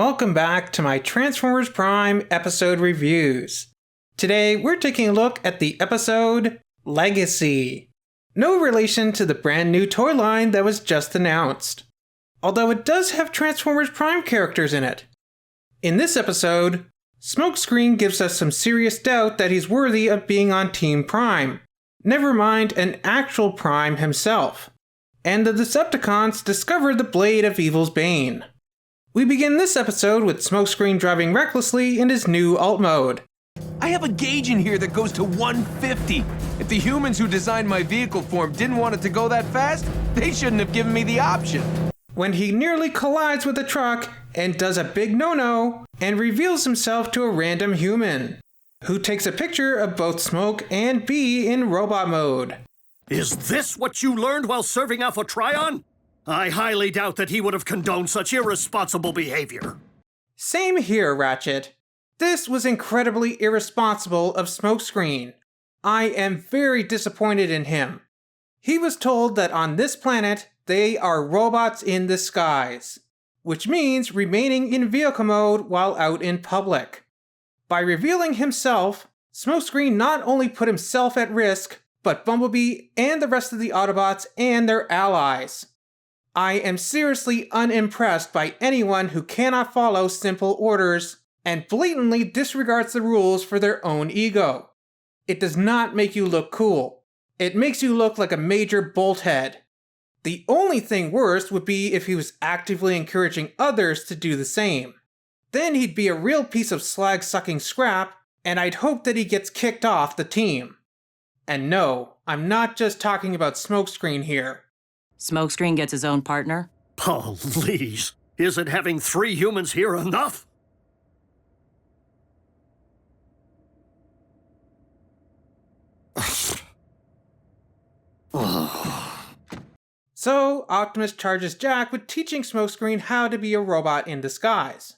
Welcome back to my Transformers Prime episode reviews. Today we're taking a look at the episode Legacy. No relation to the brand new toy line that was just announced, although it does have Transformers Prime characters in it. In this episode, Smokescreen gives us some serious doubt that he's worthy of being on Team Prime, never mind an actual Prime himself. And the Decepticons discover the blade of evil's bane. We begin this episode with Smokescreen driving recklessly in his new alt mode. I have a gauge in here that goes to 150. If the humans who designed my vehicle form didn't want it to go that fast, they shouldn't have given me the option. When he nearly collides with a truck and does a big no-no and reveals himself to a random human, who takes a picture of both Smoke and B in robot mode. Is this what you learned while serving Alpha Trion? I highly doubt that he would have condoned such irresponsible behavior. Same here, Ratchet. This was incredibly irresponsible of Smokescreen. I am very disappointed in him. He was told that on this planet, they are robots in disguise, which means remaining in vehicle mode while out in public. By revealing himself, Smokescreen not only put himself at risk, but Bumblebee and the rest of the Autobots and their allies. I am seriously unimpressed by anyone who cannot follow simple orders and blatantly disregards the rules for their own ego. It does not make you look cool. It makes you look like a major bolthead. The only thing worse would be if he was actively encouraging others to do the same. Then he'd be a real piece of slag-sucking scrap, and I'd hope that he gets kicked off the team. And no, I'm not just talking about Smokescreen here. Smokescreen gets his own partner? Please, isn't having 3 humans here enough? So, Optimus charges Jack with teaching Smokescreen how to be a robot in disguise.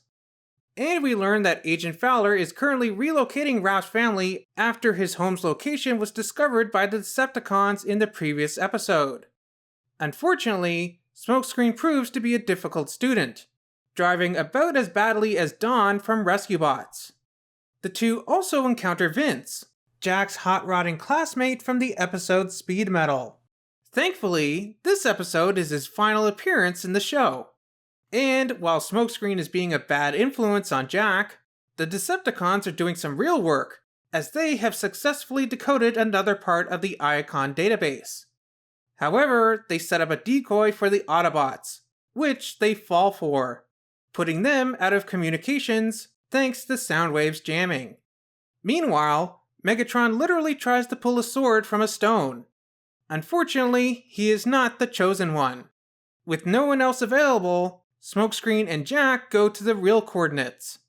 And we learn that Agent Fowler is currently relocating Rap's family after his home's location was discovered by the Decepticons in the previous episode. Unfortunately, Smokescreen proves to be a difficult student, driving about as badly as Dawn from Rescue Bots. The two also encounter Vince, Jack's hot-rodding classmate from the episode Speed Metal. Thankfully, this episode is his final appearance in the show. And while Smokescreen is being a bad influence on Jack, the Decepticons are doing some real work, as they have successfully decoded another part of the Icon database. However, they set up a decoy for the Autobots, which they fall for, putting them out of communications thanks to Soundwave's jamming. Meanwhile, Megatron literally tries to pull a sword from a stone. Unfortunately, he is not the chosen one. With no one else available, Smokescreen and Jack go to the real coordinates.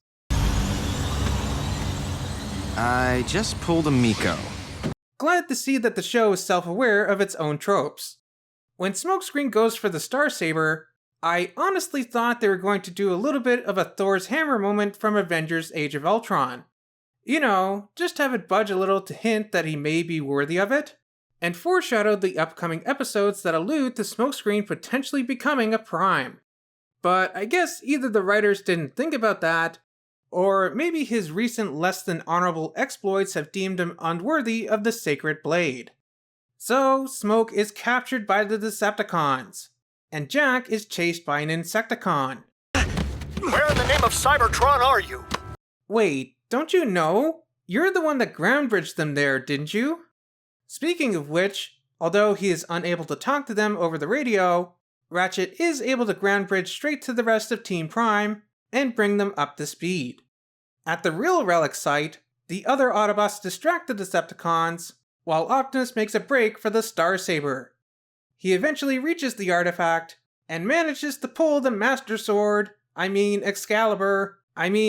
I just pulled a Miko. Glad to see that the show is self-aware of its own tropes. When Smokescreen goes for the Star Saber, I honestly thought they were going to do a little bit of a Thor's Hammer moment from Avengers Age of Ultron. You know, just have it budge a little to hint that he may be worthy of it, and foreshadow the upcoming episodes that allude to Smokescreen potentially becoming a Prime. But I guess either the writers didn't think about that, or maybe his recent less than honorable exploits have deemed him unworthy of the Sacred Blade. So, Smoke is captured by the Decepticons, and Jack is chased by an Insecticon. Where in the name of Cybertron are you? Wait, don't you know? You're the one that ground bridged them there, didn't you? Speaking of which, although he is unable to talk to them over the radio, Ratchet is able to ground bridge straight to the rest of Team Prime and bring them up to speed. At the real relic site, the other Autobots distract the Decepticons, while Optimus makes a break for the Star Saber. He eventually reaches the artifact, and manages to pull the Master Sword, Excalibur,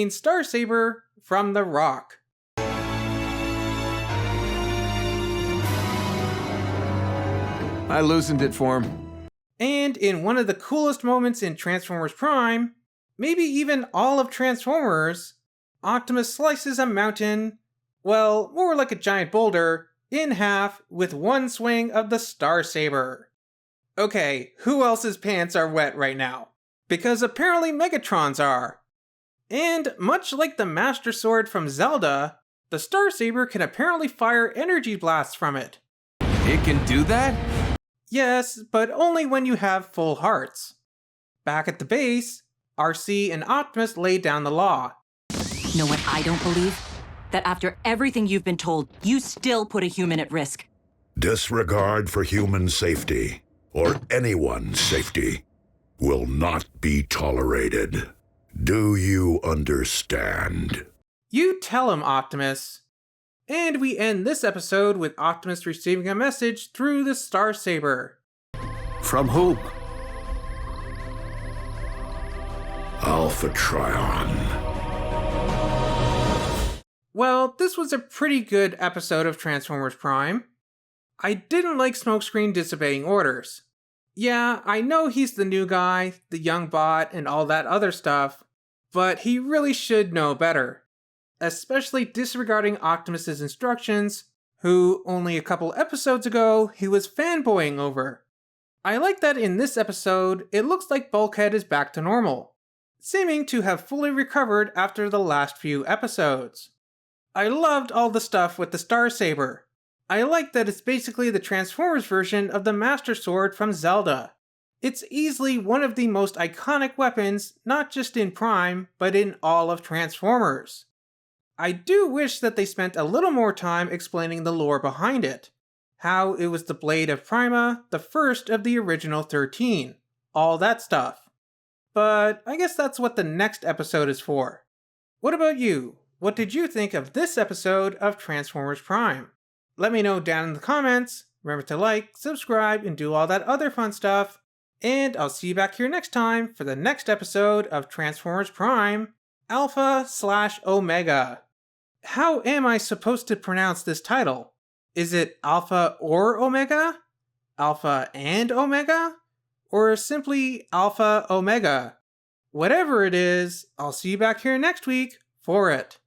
Star Saber, from the rock. I loosened it for him. And in one of the coolest moments in Transformers Prime, maybe even all of Transformers, Optimus slices a mountain, well, more like a giant boulder, in half with one swing of the Star Saber. Okay, who else's pants are wet right now? Because apparently Megatron's are. And much like the Master Sword from Zelda, the Star Saber can apparently fire energy blasts from it. It can do that? Yes, but only when you have full hearts. Back at the base, RC and Optimus lay down the law. Know what I don't believe? That after everything you've been told, you still put a human at risk. Disregard for human safety, or anyone's safety, will not be tolerated. Do you understand? You tell him, Optimus. And we end this episode with Optimus receiving a message through the Star Saber. From whom? Alpha Trion. Well, this was a pretty good episode of Transformers Prime. I didn't like Smokescreen disobeying orders. Yeah, I know he's the new guy, the young bot, and all that other stuff, but he really should know better. Especially disregarding Optimus's instructions, who only a couple episodes ago he was fanboying over. I like that in this episode, it looks like Bulkhead is back to normal, seeming to have fully recovered after the last few episodes. I loved all the stuff with the Star Saber. I like that it's basically the Transformers version of the Master Sword from Zelda. It's easily one of the most iconic weapons, not just in Prime, but in all of Transformers. I do wish that they spent a little more time explaining the lore behind it. How it was the blade of Prima, the first of the original 13. All that stuff. But I guess that's what the next episode is for. What about you? What did you think of this episode of Transformers Prime? Let me know down in the comments. Remember to like, subscribe, and do all that other fun stuff. And I'll see you back here next time for the next episode of Transformers Prime, Alpha/Omega. How am I supposed to pronounce this title? Is it Alpha or Omega? Alpha and Omega? Or simply Alpha Omega? Whatever it is, I'll see you back here next week for it.